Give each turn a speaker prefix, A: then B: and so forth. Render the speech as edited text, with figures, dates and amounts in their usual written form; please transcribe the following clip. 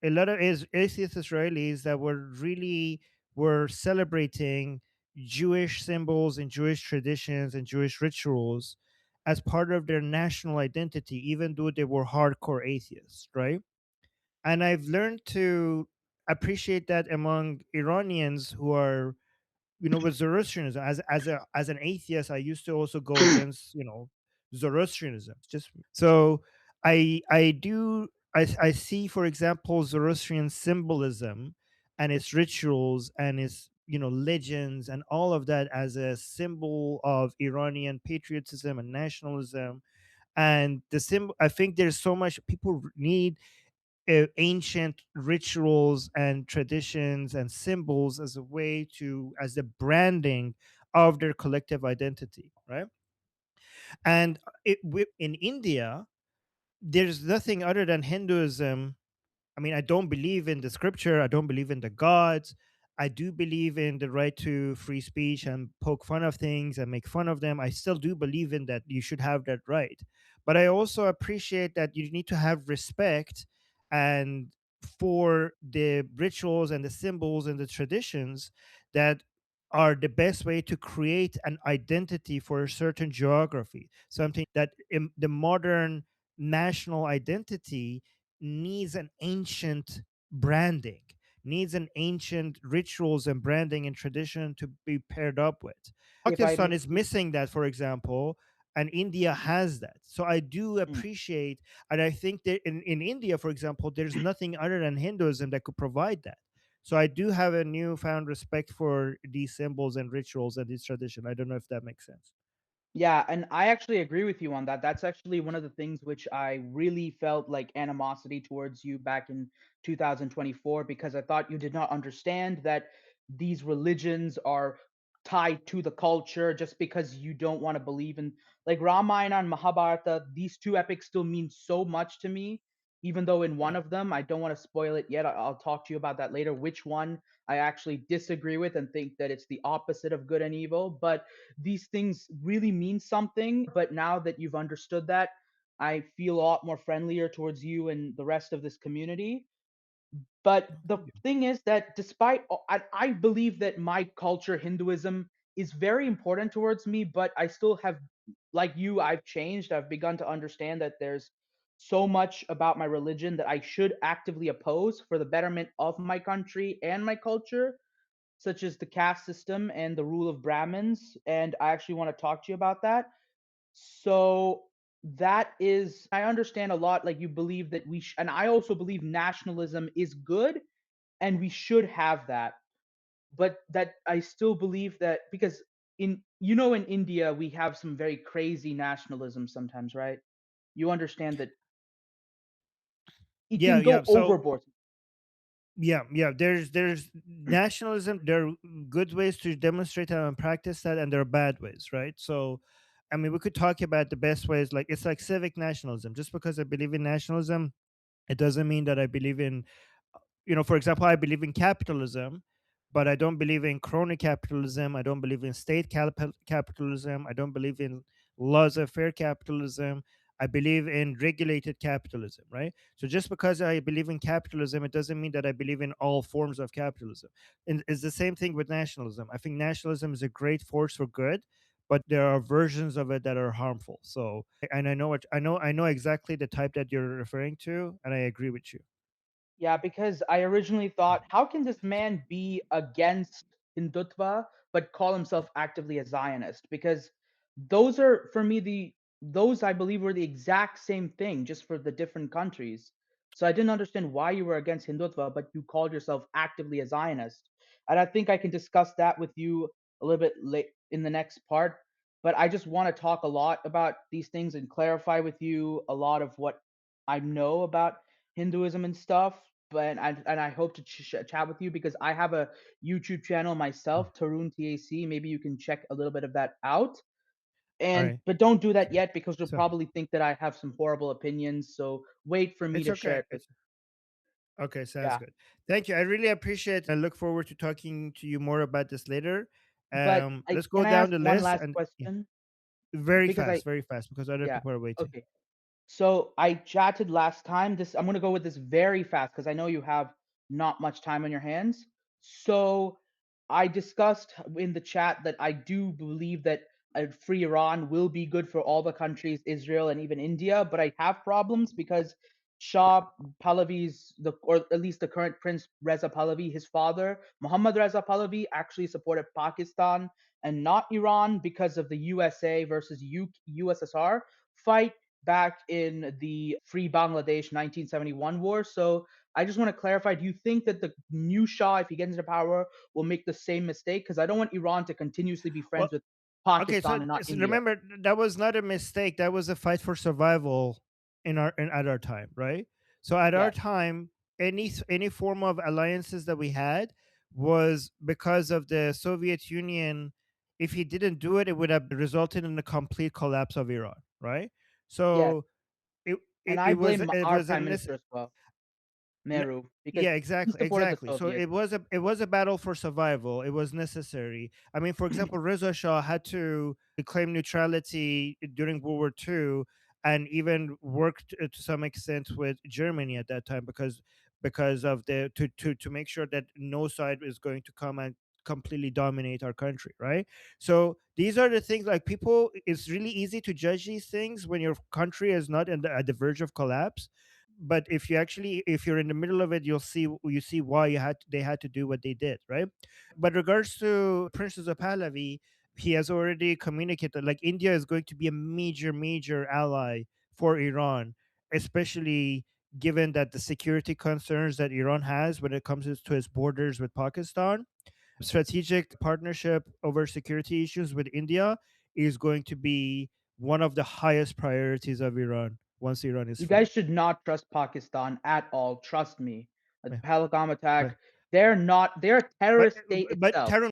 A: a lot of atheist Israelis that were celebrating Jewish symbols and Jewish traditions and Jewish rituals as part of their national identity, even though they were hardcore atheists, right? And I've learned to appreciate that among Iranians who are, with Zoroastrianism. As an atheist, I used to also go against, Zoroastrianism. Just so I see, for example, Zoroastrian symbolism and its rituals and its, legends and all of that as a symbol of Iranian patriotism and nationalism. And the symbol, I think there's so much people need ancient rituals and traditions and symbols as a way to, as the branding of their collective identity, right? And in India, there's nothing other than Hinduism. I mean, I don't believe in the scripture. I don't believe in the gods. I do believe in the right to free speech and poke fun of things and make fun of them. I still do believe in that. You should have that right. But I also appreciate that you need to have respect and for the rituals and the symbols and the traditions that are the best way to create an identity for a certain geography, something that in the modern national identity needs an ancient branding, needs an ancient rituals and branding and tradition to be paired up with.
B: If I
A: Pakistan
B: may,
A: is missing that, for example, and India has that. So I do
B: mm,
A: appreciate, and I think that in India, for example, there's nothing other than Hinduism that could provide that. So I do have a newfound respect for these symbols and rituals and this tradition. I don't know if that makes sense.
B: yeah, and I actually agree with you on that. That's actually one of the things which I really felt like animosity towards you back in 2024 because I thought you did not understand that these religions are tied to the culture just because you don't want to believe in like Ramayana and Mahabharata. These two epics still mean so much to me, even though in one
A: Yeah.
B: of them, I don't want to spoil it yet. I'll talk to you about that later, which one I actually disagree with and think that it's the opposite of good and evil. But these things really mean something. But now that you've understood that, I feel a lot more friendlier towards you and the rest of this community. But the
A: Thank you.
B: thing is that despite I believe that my culture, Hinduism, is very important towards me, but I still have, like you, I've changed. I've begun to understand that there's so much about my religion that I should actively oppose for the betterment of my country and my culture, such as the caste system and the rule of Brahmins. And I actually want to talk to you about that. So that is, I understand a lot. Like you believe that and I also believe nationalism is good and we should have that. But that I still believe that because in India we have some very crazy nationalism sometimes, right? You understand that it
A: Yeah,
B: can
A: yeah.
B: go
A: So
B: overboard.
A: yeah, there's nationalism. There are good ways to demonstrate and practice that, and there are bad ways, right? So I mean, we could talk about the best ways. Like, it's like civic nationalism. Just because I believe in nationalism, it doesn't mean that I believe in, for example, I believe in capitalism, but I don't believe in crony capitalism. I don't believe in state capitalism. I don't believe in laissez-faire capitalism. I believe in regulated capitalism, right? So just because I believe in capitalism, it doesn't mean that I believe in all forms of capitalism. And it's the same thing with nationalism. I think nationalism is a great force for good, but there are versions of it that are harmful. So, and I know exactly the type that you're referring to, and I agree with you.
B: Yeah, because I originally thought, how can this man be against Hindutva but call himself actively a Zionist? Because those are for me those I believe were the exact same thing, just for the different countries. So I didn't understand why you were against Hindutva, but you called yourself actively a Zionist. And I think I can discuss that with you a little bit late in the next part. But I just want to talk a lot about these things and clarify with you a lot of what I know about Hinduism and stuff. But I hope to chat with you because I have a YouTube channel myself, Tarun TAC. Maybe you can check a little bit of that out.
A: All
B: And
A: right.
B: but don't do that yet because you'll
A: So
B: probably think that I have some horrible opinions. So wait for me
A: it's
B: to share
A: okay.
B: it with.
A: Okay. Sounds
B: Yeah,
A: good. Thank you. I really appreciate it. I look forward to talking to you more about this later.
B: but
A: Let's go
B: can I
A: down
B: ask
A: the
B: one
A: list
B: last
A: and, yeah,
B: question? Because I
A: very fast, because other
B: yeah
A: people are waiting.
B: okay. So I chatted last time. This I'm gonna go with this very fast because I know you have not much time on your hands. So I discussed in the chat that I do believe that a free Iran will be good for all the countries, Israel and even India, but I have problems because Shah Pahlavi's or at least the current Prince Reza Pahlavi, his father, Muhammad Reza Pahlavi, actually supported Pakistan and not Iran because of the USA versus USSR fight back in the Free Bangladesh 1971 war. So I just want to clarify, do you think that the new Shah, if he gets into power, will make the same mistake? Because I don't want Iran to continuously be
A: Well,
B: friends with
A: okay, so,
B: Pakistan and not India.
A: remember that was not a mistake. That was a fight for survival at our time, right? So at our
B: Yes.
A: time, any form of alliances that we had was because of the Soviet Union. If he didn't do it, it would have resulted in a complete collapse of Iran, right?
B: Yes.
A: So it
B: And
A: it,
B: I
A: it was
B: blame
A: it
B: our
A: was a
B: prime minister as well,
A: N
B: Nehru, because
A: Yeah,
B: he
A: exactly,
B: supported the
A: exactly. So
B: Soviets.
A: it was a battle for survival. It was necessary. I mean, for example, Reza Shah had to claim neutrality during World War II, and even worked to some extent with Germany at that time because of the to make sure that no side is going to come and completely dominate our country, right? So these are the things, like, people, it's really easy to judge these things when your country is not at the verge of collapse, but if you're in the middle of it, you see why they had to do what they did, right? But regards to Princess of Pahlavi, he has already communicated, like, India is going to be a major ally for Iran, especially given that the security concerns that Iran has when it comes to its borders with Pakistan. Strategic partnership over security issues with India is going to be one of the highest priorities of Iran once Iran is
B: You
A: free.
B: guys should not trust Pakistan at all. Trust me. The
A: Yeah.
B: Pahalgam
A: But
B: attack, they're not, they're a
A: but
B: terrorist state
A: but
B: itself.